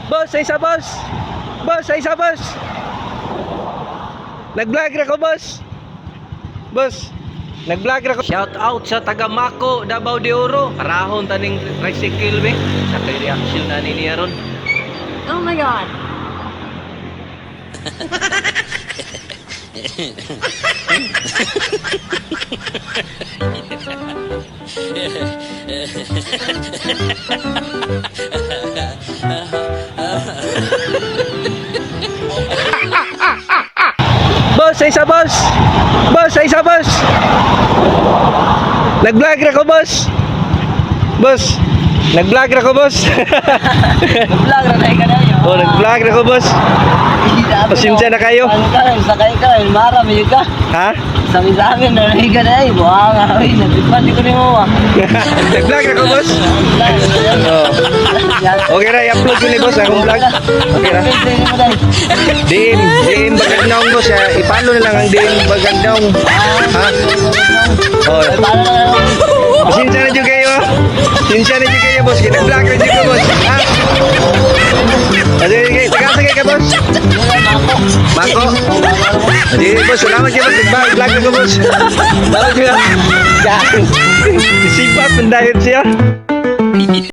Boss, sa isa boss. Boss, sa isa boss. Nag-vlog ra ko boss. Boss, nag-vlog ra ko. Shout out sa taga Mako, Davao de Oro. Karahon taning tricycle be. Sa kay reaction na ni niya ron. Oh my god. Boss, sa isa boss. Boss, sa isa boss. Nag-vlog ra ko boss. Boss, nag-vlog ra ko boss. Vlog ra na kayo. Oh, nag-vlog ra ko boss. Pasensya na kayo. Sakay ka, marami ka. Ha? Sabi sa amin, narinig ka na eh. Buha nga, uy, nagpipan, di ko rin mo. Nag-vlog ra ko boss. Oh. Okay na, i-upload ko ni boss akong vlog. Okay na. DM Bagagnaong boss. Ipalo na lang ang DM Bagagnaong. Ha? Oh. Pasensya na dyan kayo. Pasensya na dyan kayo boss. Nag-vlog na dyan ka boss. Ha? Taga-sagay ka boss. Mako. Hindi boss, salamat kayo boss. Nag-vlog na ka boss. Salamat kayo. Sipat, pendahit siya.